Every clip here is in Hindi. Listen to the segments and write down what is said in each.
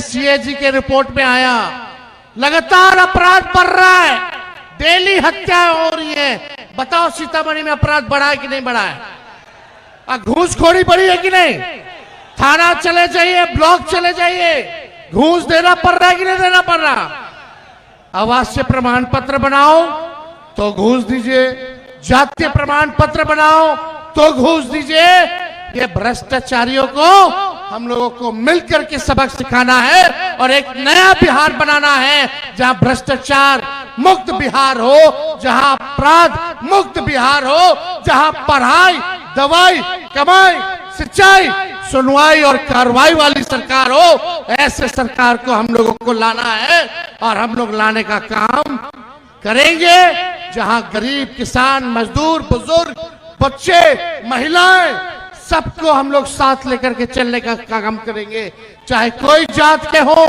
सीएजी के रिपोर्ट में आया, लगातार अपराध बढ़ रहा है, डेली हत्याएं हो रही है। बताओ सीतामढ़ी में अपराध बढ़ा है कि नहीं बढ़ा है? घूसखोरी बढ़ी है कि नहीं? थाना चले जाइए, ब्लॉक चले जाइए, घूस देना पड़ रहा है कि नहीं देना पड़ रहा? आवासीय प्रमाण पत्र बनाओ तो घूस दीजिए, जातीय प्रमाण पत्र बनाओ तो घूस दीजिए। ये भ्रष्टाचारियों को हम लोगों को मिलकर के सबक सिखाना है और एक नया बिहार बनाना है, जहां भ्रष्टाचार मुक्त बिहार हो, जहां अपराध मुक्त बिहार हो, जहां पढ़ाई, दवाई, कमाई, सिंचाई, सुनवाई और कार्रवाई वाली सरकार हो। ऐसे सरकार को हम लोगों को लाना है और हम लोग लाने का काम करेंगे, जहां गरीब, किसान, मजदूर, बुजुर्ग, बच्चे, महिलाएं, सबको हम लोग साथ लेकर के चलने का काम करेंगे। चाहे कोई जात के हो,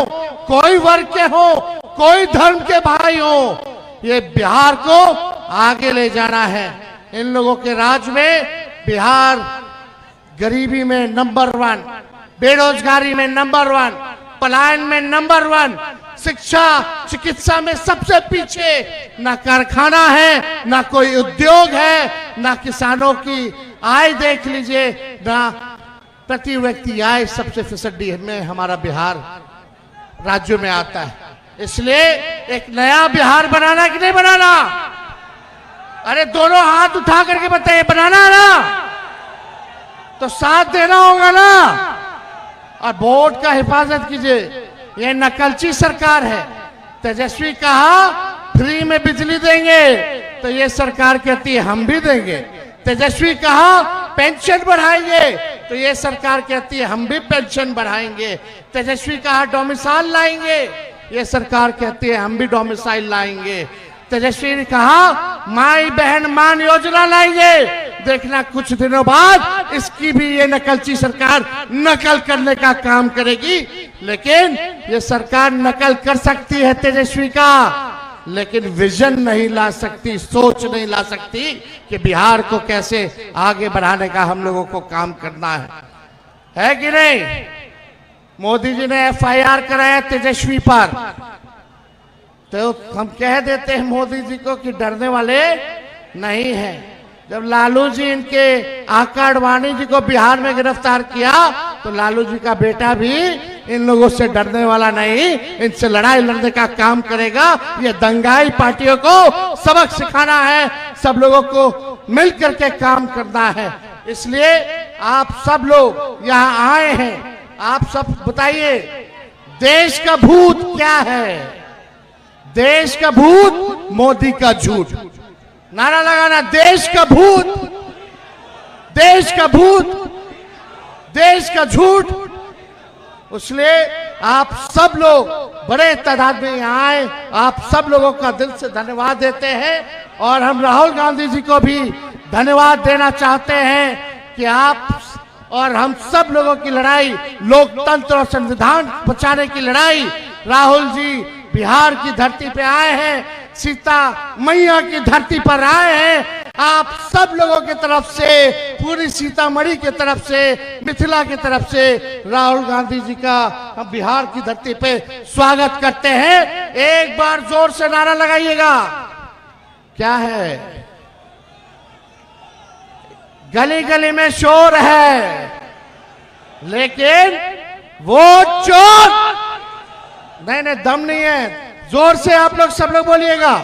कोई वर्ग के हो, कोई धर्म के भाई हो, ये बिहार को आगे ले जाना है। इन लोगों के राज में बिहार गरीबी में नंबर 1, बेरोजगारी में नंबर 1, पलायन में नंबर 1, शिक्षा, चिकित्सा में सबसे पीछे। ना कारखाना है, ना कोई उद्योग है, ना किसानों की आय देख लीजिए, ना प्रति व्यक्ति आय सबसे फीसदी में हमारा बिहार राज्यों में आता है। इसलिए एक नया बिहार बनाना कि नहीं बनाना? अरे दोनों हाथ उठा करके बताइए, बनाना है ना? तो साथ देना होगा ना, और वोट का हिफाजत कीजिए। ये नकलची सरकार है। तेजस्वी कहा फ्री में बिजली देंगे, तो ये सरकार कहती है हम भी देंगे। तेजस्वी कहा पेंशन बढ़ाएंगे, तो ये सरकार कहती है हम भी पेंशन बढ़ाएंगे। तेजस्वी कहा डोमिसाइल लाएंगे, ये सरकार कहती है हम भी डोमिसाइल लाएंगे। तेजस्वी ने कहा माई बहन मान योजना लाएंगे, देखना कुछ दिनों बाद इसकी भी ये नकलची सरकार नकल करने का काम करेगी। लेकिन ये सरकार नकल कर सकती है तेजस्वी का, लेकिन विजन नहीं ला सकती, सोच नहीं ला सकती कि बिहार को कैसे आगे बढ़ाने का हम लोगों को काम करना है कि नहीं? मोदी जी ने एफआईआर कराया तेजस्वी पर, तो हम कह देते हैं मोदी जी को कि डरने वाले नहीं है। जब लालू जी इनके आका आडवाणी जी को बिहार में गिरफ्तार किया, तो लालू जी का बेटा भी इन लोगों से डरने वाला नहीं, इनसे लड़ाई लड़ने का काम करेगा। ये दंगाई पार्टियों को सबक सिखाना है, सब लोगों को मिलकर के काम करना है। इसलिए आप सब लोग यहाँ आए हैं, आप सब बताइए देश का भूत क्या है? देश का भूत मोदी का झूठ। नारा लगाना, देश का भूत, देश का भूत, देश का झूठ। इसलिए आप सब लोग बड़े तादाद में यहाँ आए, आप सब लोगों का दिल से धन्यवाद देते हैं। और हम राहुल गांधी जी को भी धन्यवाद देना चाहते हैं कि आप और हम सब लोगों की लड़ाई, लोकतंत्र और संविधान बचाने की लड़ाई, राहुल जी बिहार की धरती पे आए हैं, सीता मैया की धरती पर आए हैं। आप सब लोगों की तरफ से, पूरी सीतामढ़ी की तरफ से, मिथिला की तरफ से राहुल गांधी जी का हम बिहार की धरती पे स्वागत करते हैं। एक बार जोर से नारा लगाइएगा। क्या है? गली गली में शोर है, लेकिन वोट चोर नहीं, दम नहीं है। जोर से आप लोग सब लोग बोलिएगा।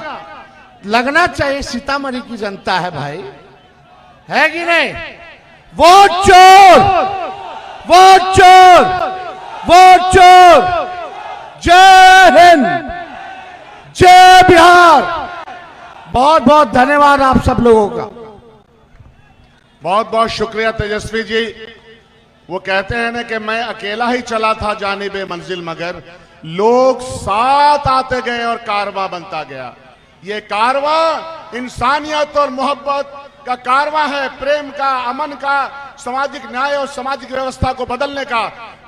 लगना चाहिए सीतामढ़ी की जनता है भाई, है कि नहीं? वोट चोर, वोट चोर, वोट चोर। जय हिंद, जय बिहार। बहुत बहुत धन्यवाद आप सब लोगों का। बहुत बहुत शुक्रिया तेजस्वी जी। वो कहते हैं ना कि मैं अकेला ही चला था जानिबे मंजिल, मगर लोग साथ आते गए और कारवां बनता गया। ये कारवां इंसानियत और मोहब्बत का कारवां है, प्रेम का, अमन का, सामाजिक न्याय और सामाजिक व्यवस्था को बदलने का।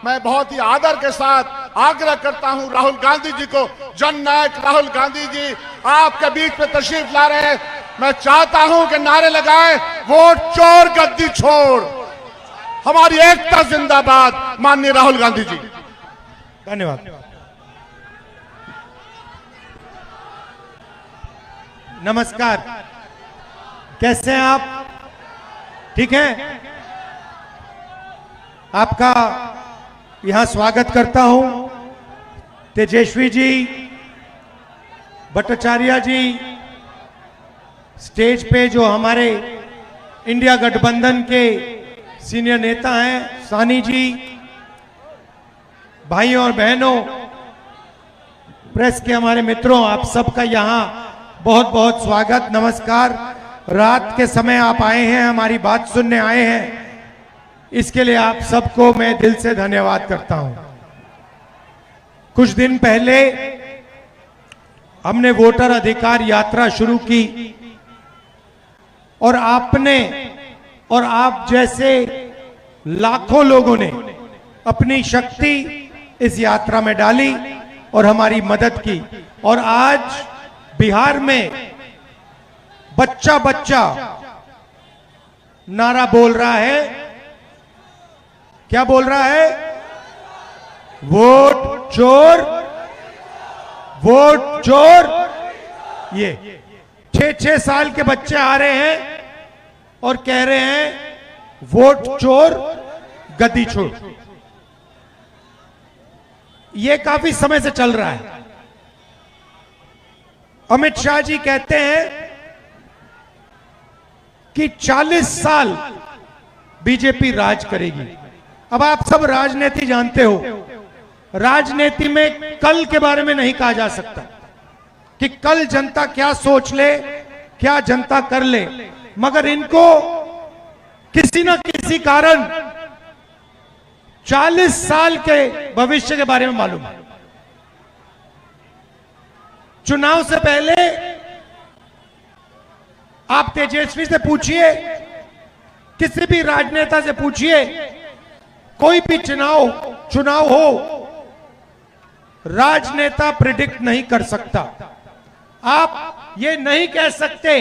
मैं बहुत ही आदर के साथ आग्रह करता हूं राहुल गांधी जी को, जननायक राहुल गांधी जी आपके बीच में तशरीफ ला रहे हैं। मैं चाहता हूं कि नारे लगाएं, वोट चोर गद्दी छोड़, हमारी एकता जिंदाबाद। माननीय राहुल गांधी जी, धन्यवाद। नमस्कार, कैसे हैं आप? ठीक है? आपका यहां स्वागत करता हूं। तेजस्वी जी, भट्टाचार्य जी, स्टेज पे जो हमारे इंडिया गठबंधन के सीनियर नेता हैं, सानी जी, भाइयों और बहनों, प्रेस के हमारे मित्रों, आप सबका यहां बहुत बहुत स्वागत, नमस्कार। रात के समय आप आए हैं, हमारी बात सुनने आए हैं, इसके लिए आप सबको मैं दिल से धन्यवाद करता हूं। कुछ दिन पहले हमने वोटर अधिकार यात्रा शुरू की और आपने और आप जैसे लाखों लोगों ने अपनी शक्ति इस यात्रा में डाली और हमारी मदद की। और आज बिहार में बच्चा बच्चा नारा बोल रहा है। क्या बोल रहा है? वोट चोर, वोट चोर। ये 6-6 साल के बच्चे आ रहे हैं और कह रहे हैं वोट चोर, गद्दी छोड़। ये काफी समय से चल रहा है। अमित शाह जी कहते हैं कि 40 साल बीजेपी राज करेगी। अब आप सब राजनीति जानते हो, राजनीति में कल के बारे में नहीं कहा जा सकता कि कल जनता क्या सोच ले, क्या जनता कर ले, मगर इनको किसी न किसी कारण 40 साल के भविष्य के बारे में मालूम है। चुनाव से पहले आप तेजस्वी से पूछिए, किसी भी राजनेता से पूछिए, कोई भी चुनाव हो, राजनेता प्रिडिक्ट नहीं कर सकता। आप ये नहीं कह सकते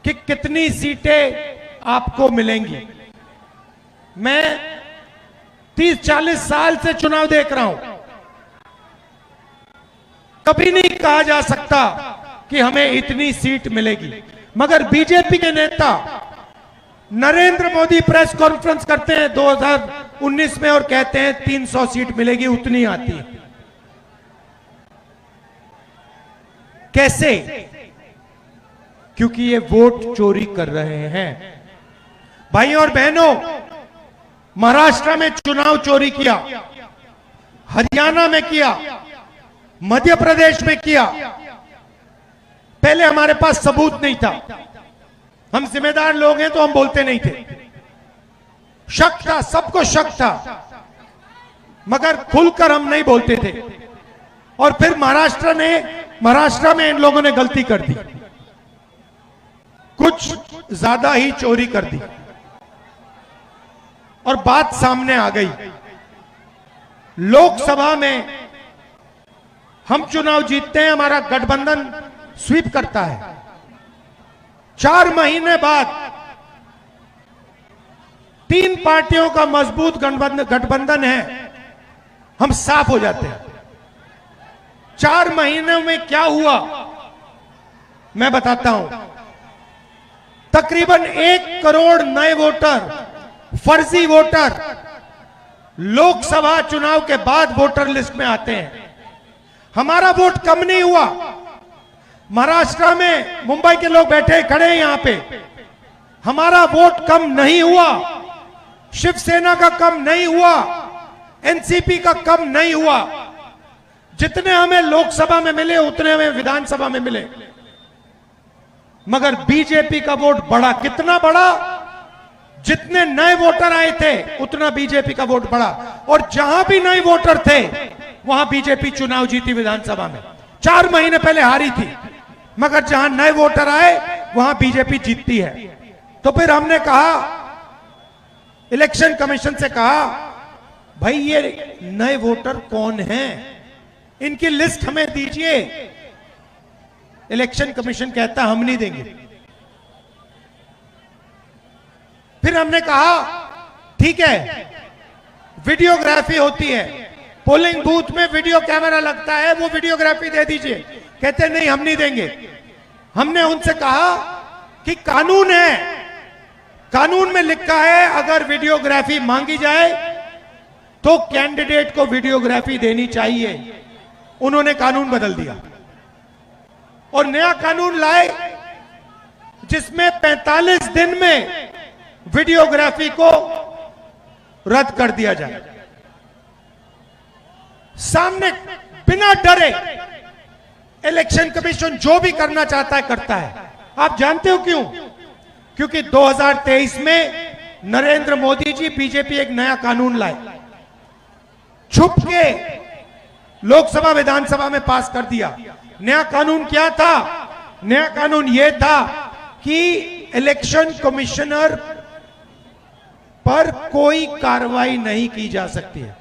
कि कितनी सीटें आपको मिलेंगी। मैं 30-40 साल से चुनाव देख रहा हूं, कभी नहीं कहा जा सकता कि हमें इतनी सीट मिलेगी। मगर बीजेपी के नेता नरेंद्र मोदी प्रेस कॉन्फ्रेंस करते हैं 2019 में और कहते हैं 300 सीट मिलेगी, उतनी आती है। कैसे? क्योंकि ये वोट चोरी कर रहे हैं। भाइयों और बहनों, महाराष्ट्र में चुनाव चोरी किया, हरियाणा में किया, मध्य प्रदेश में किया। पहले हमारे पास सबूत नहीं था, हम जिम्मेदार लोग हैं तो हम बोलते नहीं थे। शक था, सबको शक था, मगर खुलकर हम नहीं बोलते थे। और फिर महाराष्ट्र में इन लोगों ने गलती कर दी, कुछ ज्यादा ही चोरी कर दी और बात सामने आ गई। लोकसभा में हम चुनाव जीतते हैं, हमारा गठबंधन स्वीप करता है। 4 महीने बाद 3 पार्टियों का मजबूत गठबंधन है, हम साफ हो जाते हैं। 4 महीनों में क्या हुआ मैं बताता हूं। तकरीबन 1 करोड़ नए वोटर, फर्जी वोटर लोकसभा चुनाव के बाद वोटर लिस्ट में आते हैं। हमारा वोट कम नहीं हुआ। महाराष्ट्र में मुंबई के लोग बैठे खड़े हैं यहां पे, हमारा वोट कम नहीं हुआ, शिवसेना का कम नहीं हुआ, एनसीपी का कम नहीं हुआ। जितने हमें लोकसभा में मिले उतने हमें विधानसभा में मिले। मगर बीजेपी का वोट बढ़ा। कितना बढ़ा? जितने नए वोटर आए थे उतना बीजेपी का वोट बढ़ा। और जहां भी नए वोटर थे वहां बीजेपी चुनाव जीती विधानसभा में। 4 महीने पहले हारी थी, मगर जहां नए वोटर आए वहां बीजेपी जीतती है। तो फिर हमने कहा, इलेक्शन कमीशन से कहा, भाई ये नए वोटर कौन हैं, इनकी लिस्ट हमें दीजिए। इलेक्शन कमीशन कहता हम नहीं देंगे। फिर हमने कहा ठीक है, वीडियोग्राफी होती है, पोलिंग बूथ में वीडियो कैमरा लगता है, वो वीडियोग्राफी दे दीजिए। कहते नहीं, हम नहीं देंगे। हमने उनसे कहा कि कानून है, कानून में लिखा है अगर वीडियोग्राफी मांगी जाए तो कैंडिडेट को वीडियोग्राफी देनी चाहिए। उन्होंने कानून बदल दिया और नया कानून लाए जिसमें 45 दिन में वीडियोग्राफी को रद्द कर दिया जाए। सामने बिना डरे इलेक्शन कमीशन जो भी करना चाहता है करता है। आप जानते हो क्यों? क्योंकि 2023 में नरेंद्र मोदी जी बीजेपी एक नया कानून लाए, छुप के लोकसभा विधानसभा में पास कर दिया। नया कानून क्या था? नया कानून यह था कि इलेक्शन कमिश्नर पर कोई कार्रवाई नहीं की जा सकती है।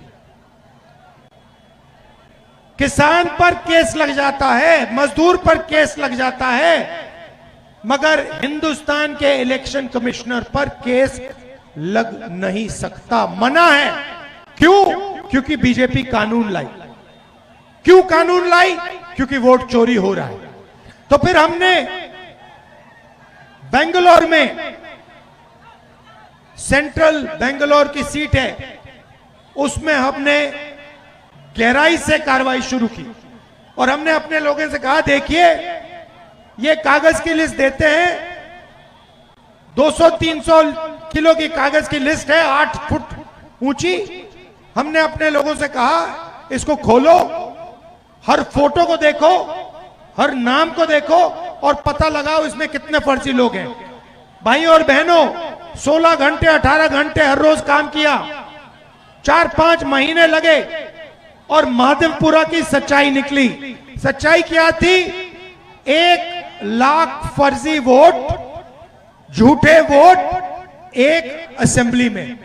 किसान पर केस लग जाता है, मजदूर पर केस लग जाता है, मगर हिंदुस्तान के इलेक्शन कमिश्नर पर केस लग नहीं सकता, मना है। क्यों? क्योंकि बीजेपी कानून लाई। क्यों कानून लाई? क्योंकि वोट चोरी हो रहा है। तो फिर हमने बेंगलोर में, सेंट्रल बेंगलोर की सीट है, उसमें हमने गहराई से कार्रवाई शुरू की और हमने अपने लोगों से कहा, देखिए ये कागज की लिस्ट देते हैं, 200-300 किलो की कागज की लिस्ट है, 8 फुट ऊंची। हमने अपने लोगों से कहा इसको खोलो, हर फोटो को देखो, हर नाम को देखो और पता लगाओ इसमें कितने फर्जी लोग हैं। भाई और बहनों, 16 घंटे 18 घंटे हर रोज काम किया, 4-5 महीने लगे और महादेवपुरा की सच्चाई निकली। सच्चाई क्या थी? 1 लाख फर्जी वोट, झूठे वोट एक असेंबली में।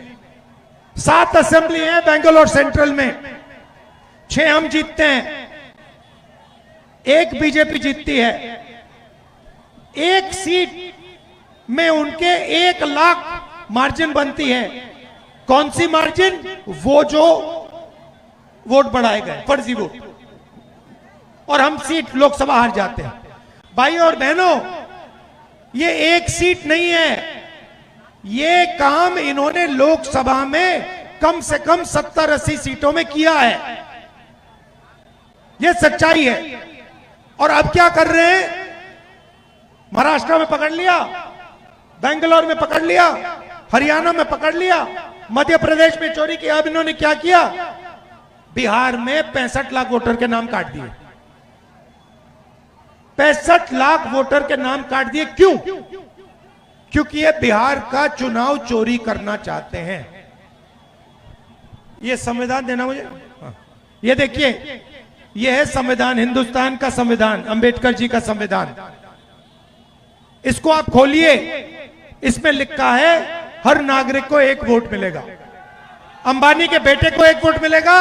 7 असेंबली है बेंगलोर सेंट्रल में, 6 हम जीतते हैं, 1 बीजेपी जीतती है। 1 सीट में उनके 1 लाख मार्जिन बनती है। कौन सी मार्जिन? वो जो वोट बढ़ाए गए, फर्जी वोट, और हम सीट लोकसभा हार जाते हैं। भाई और बहनों, ये 1 सीट नहीं है, ये काम इन्होंने लोकसभा में कम से कम 70-80 सीटों में किया है। ये सच्चाई है। और अब क्या कर रहे हैं? महाराष्ट्र में पकड़ लिया, बेंगलोर में पकड़ लिया, हरियाणा में पकड़ लिया, मध्य प्रदेश में चोरी किया। अब इन्होंने क्या किया? बिहार में 65 लाख वोटर के नाम काट दिए। 65 लाख वोटर के नाम काट दिए। क्यों? क्योंकि ये बिहार का चुनाव चोरी करना चाहते हैं। ये संविधान देना मुझे, ये देखिए, ये है संविधान, हिंदुस्तान का संविधान, अंबेडकर जी का संविधान। इसको आप खोलिए, इसमें लिखा है हर नागरिक को 1 वोट मिलेगा। अंबानी के बेटे को 1 वोट मिलेगा,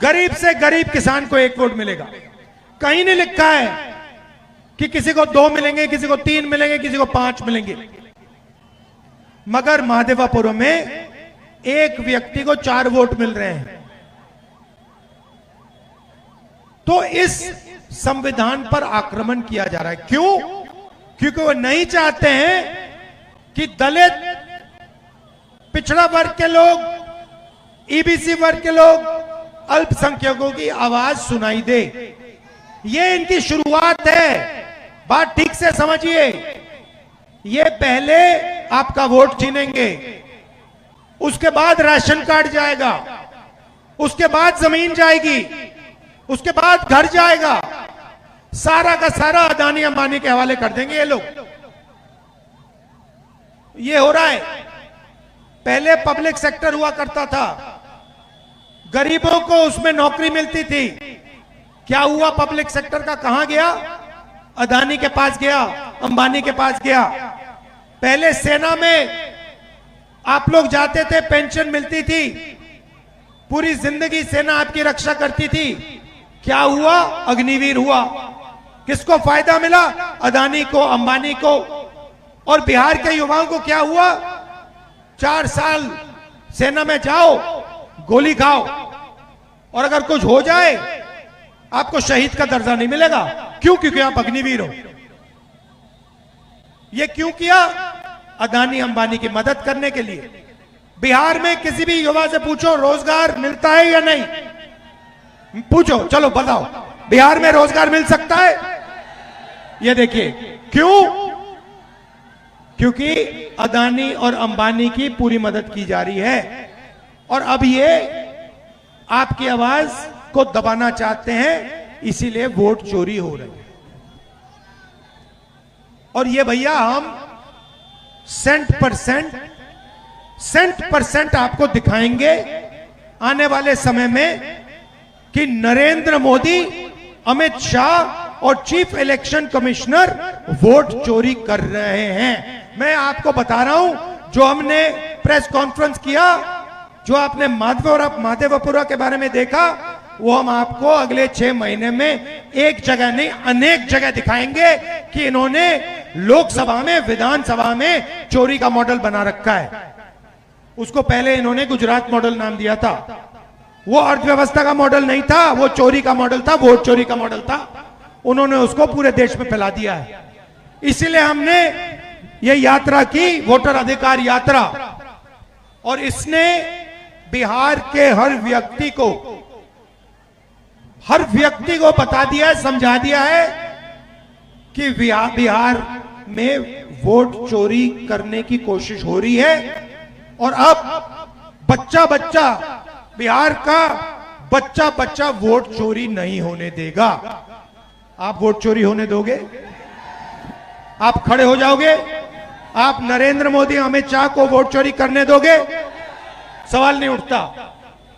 गरीब से गरीब किसान को 1 वोट मिलेगा। कहीं नहीं लिखा है कि किसी को 2 मिलेंगे, किसी को 3 मिलेंगे, किसी को 5 मिलेंगे। मगर महादेवपुर में एक व्यक्ति को 4 वोट मिल रहे हैं। तो इस संविधान पर आक्रमण किया जा रहा है। क्यों? क्योंकि वो नहीं चाहते हैं कि दलित, पिछड़ा वर्ग के लोग, ईबीसी वर्ग के लोग, अल्पसंख्यकों की आवाज सुनाई दे। ये इनकी शुरुआत है। बात ठीक से समझिए। ये पहले आपका वोट छीनेंगे, उसके बाद राशन कार्ड जाएगा, उसके बाद जमीन जाएगी, उसके बाद घर जाएगा, सारा का सारा अदानी अंबानी के हवाले कर देंगे ये लोग। ये हो रहा है। पहले पब्लिक सेक्टर हुआ करता था, गरीबों को उसमें नौकरी मिलती थी। क्या हुआ पब्लिक सेक्टर का? कहां गया? अदानी के पास गया, अंबानी के पास गया। पहले सेना में आप लोग जाते थे, पेंशन मिलती थी, पूरी जिंदगी सेना आपकी रक्षा करती थी। क्या हुआ? अग्निवीर हुआ। किसको फायदा मिला? अदानी को, अंबानी को। और बिहार के युवाओं को क्या हुआ? 4 साल सेना में जाओ, गोली खाओ, और अगर कुछ हो जाए आपको शहीद का दर्जा नहीं मिलेगा। क्यों? क्योंकि आप अग्निवीर हो। ये क्यों किया? अदानी अंबानी की मदद करने के लिए। बिहार में किसी भी युवा से पूछो रोजगार मिलता है या नहीं, पूछो, चलो बताओ, बिहार में रोजगार मिल सकता है? ये देखिए, क्यों? क्योंकि अदानी और अंबानी की पूरी मदद की जा रही है। और अब ये आपकी आवाज को दबाना चाहते हैं, इसीलिए वोट चोरी हो रही है। और ये भैया हम सेंट परसेंट आपको दिखाएंगे आने वाले समय में कि नरेंद्र मोदी, अमित शाह और चीफ इलेक्शन कमिश्नर वोट चोरी कर रहे हैं। मैं आपको बता रहा हूं, जो हमने प्रेस कॉन्फ्रेंस किया, जो आपने माधेपुरा के बारे में देखा, वो हम आपको अगले 6 महीने में एक जगह नहीं अनेक जगह दिखाएंगे कि इन्होंने लोकसभा में, विधानसभा में चोरी का मॉडल बना रखा है। उसको पहले इन्होंने गुजरात मॉडल नाम दिया था। वो अर्थव्यवस्था का मॉडल नहीं था, वो चोरी का मॉडल था, वोट चोरी का मॉडल था। उन्होंने उसको पूरे देश में फैला दिया है। इसीलिए हमने ये यात्रा की, वोटर अधिकार यात्रा, और इसने बिहार के हर व्यक्ति को बता दिया है, समझा दिया है कि बिहार में वोट चोरी करने की कोशिश हो रही है। और अब बच्चा बिहार का बच्चा वोट चोरी नहीं होने देगा। आप वोट चोरी होने दोगे? आप खड़े हो जाओगे? आप नरेंद्र मोदी, अमित शाह को वोट चोरी करने दोगे? सवाल नहीं उठता,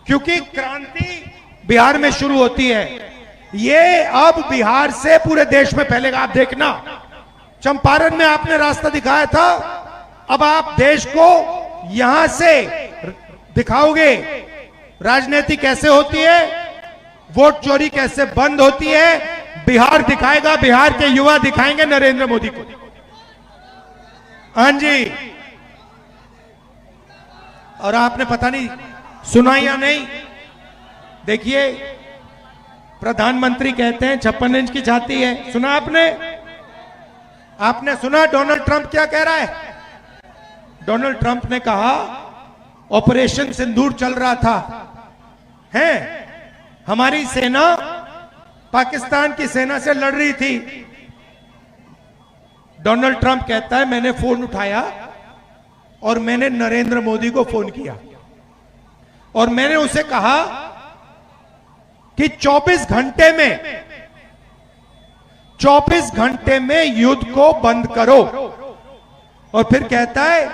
क्योंकि क्रांति बिहार में शुरू होती है। ये अब बिहार से पूरे देश में फैलेगा। आप देखना, चंपारण में आपने रास्ता दिखाया था, अब आप देश को यहां से दिखाओगे राजनीति कैसे होती है, वोट चोरी कैसे बंद होती है। बिहार दिखाएगा, बिहार के युवा दिखाएंगे नरेंद्र मोदी को। हाँ जी, और आपने पता नहीं सुना या नहीं, देखिए प्रधानमंत्री कहते हैं 56 इंच की छाती है। सुना आपने? आपने सुना डोनाल्ड ट्रंप क्या कह रहा है? डोनाल्ड ट्रंप ने कहा ऑपरेशन सिंदूर चल रहा था, है हमारी सेना पाकिस्तान की सेना से लड़ रही थी। डोनाल्ड ट्रंप कहता है मैंने फोन उठाया और मैंने नरेंद्र मोदी को फोन किया और मैंने उसे कहा कि 24 घंटे में युद्ध को बंद करो। और फिर कहता है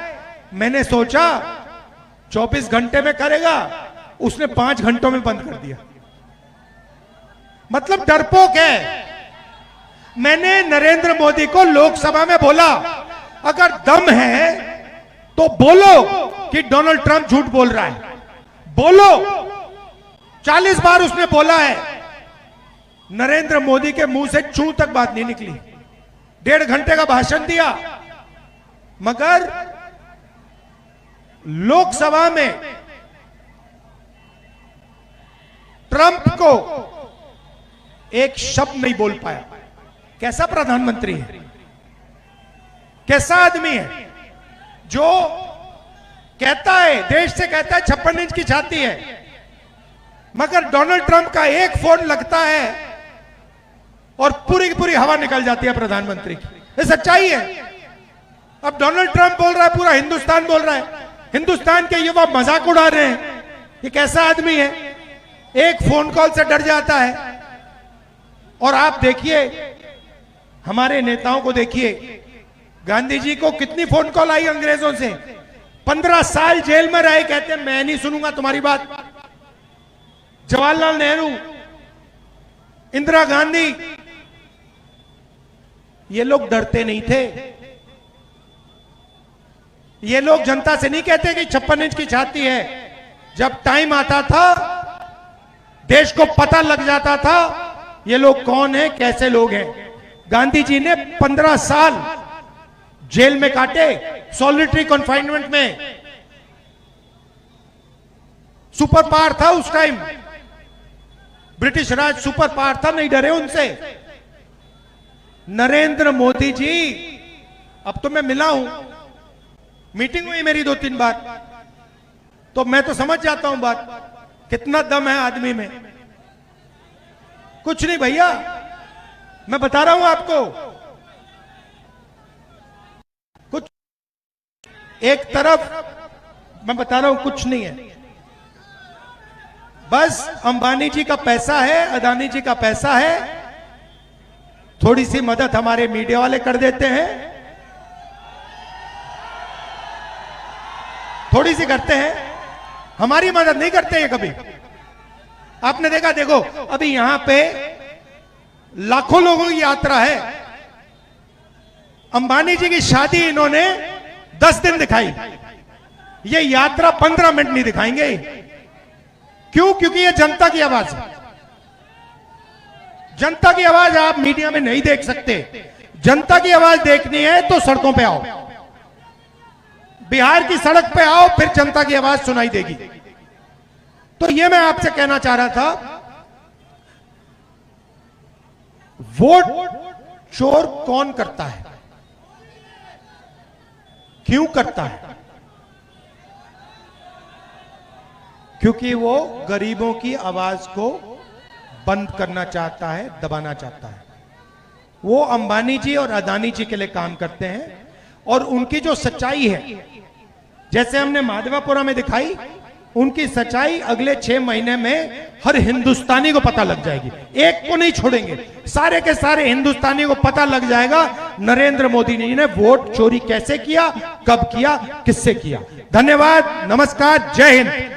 मैंने सोचा 24 घंटे में करेगा, उसने 5 घंटों में बंद कर दिया। मतलब डरपोक है। मैंने नरेंद्र मोदी को लोकसभा में बोला अगर दम है तो बोलो कि डोनाल्ड ट्रंप झूठ बोल रहा है, बोलो। 40 बार उसने बोला है, नरेंद्र मोदी के मुंह से चू तक बात नहीं निकली। 1.5 घंटे का भाषण दिया, मगर लोकसभा में ट्रंप को एक शब्द नहीं बोल पाया। कैसा प्रधानमंत्री है, कैसा आदमी है जो कहता है, देश से कहता है 56 इंच की छाती है, मगर डोनाल्ड ट्रंप का एक फोन लगता है और पूरी की पूरी हवा निकल जाती है प्रधानमंत्री की। ये सच्चाई है। अब डोनाल्ड ट्रंप बोल रहा है, पूरा हिंदुस्तान बोल रहा है, हिंदुस्तान के युवा मजाक उड़ा रहे हैं। ये कैसा आदमी है, एक फोन कॉल से डर जाता है। और आप देखिए हमारे नेताओं को, देखिए गांधी जी को कितनी फोन कॉल आई अंग्रेजों से। 15 साल जेल में रहे, कहते हैं मैं नहीं सुनूंगा तुम्हारी बात। जवाहरलाल नेहरू, इंदिरा गांधी, ये लोग डरते नहीं थे। ये लोग जनता से नहीं कहते कि 56 इंच की छाती है। जब टाइम आता था, देश को पता लग जाता था ये लोग कौन है, कैसे लोग हैं। गांधी जी ने 15 साल जेल में काटे, सॉलिटरी कन्फाइनमेंट में। सुपर पावर था उस टाइम, ब्रिटिश राज सुपर पावर था, नहीं डरे उनसे। नरेंद्र मोदी जी, अब तो मैं मिला हूं, मीटिंग हुई मेरी 2-3 बार, तो मैं तो समझ जाता हूं बात, कितना दम है आदमी में। कुछ नहीं भैया, मैं बता रहा हूं आपको, कुछ एक तरफ मैं बता रहा हूं कुछ नहीं है, बस अंबानी जी का पैसा है, अदानी जी का पैसा है, थोड़ी सी मदद हमारे मीडिया वाले कर देते हैं, थोड़ी सी करते हैं, हमारी मदद नहीं करते हैं कभी। आपने देखा, देखो अभी यहां पे लाखों लोगों की यात्रा है, अंबानी जी की शादी इन्होंने 10 दिन दिखाई, ये यात्रा 15 मिनट नहीं दिखाएंगे। क्यों? क्योंकि ये जनता की आवाज है। जनता की आवाज आप मीडिया में नहीं देख सकते। जनता की आवाज देखनी है तो सड़कों पे आओ, बिहार की सड़क पे आओ, फिर जनता की आवाज सुनाई देगी। तो ये मैं आपसे कहना चाह रहा था, वोट चोर कौन करता है, क्यों करता है? क्योंकि वो गरीबों की आवाज को बंद करना चाहता है, दबाना चाहता है। वो अंबानी जी और अदानी जी के लिए काम करते हैं, और उनकी जो सच्चाई है, जैसे हमने माधवापुरा में दिखाई, उनकी सच्चाई अगले 6 महीने में हर हिंदुस्तानी को पता लग जाएगी, एक को नहीं छोड़ेंगे, सारे के सारे हिंदुस्तानी को पता लग जाएगा नरेंद्र मोदी जी ने वोट चोरी कैसे किया, कब किया, किससे किया। धन्यवाद, नमस्कार, जय हिंद।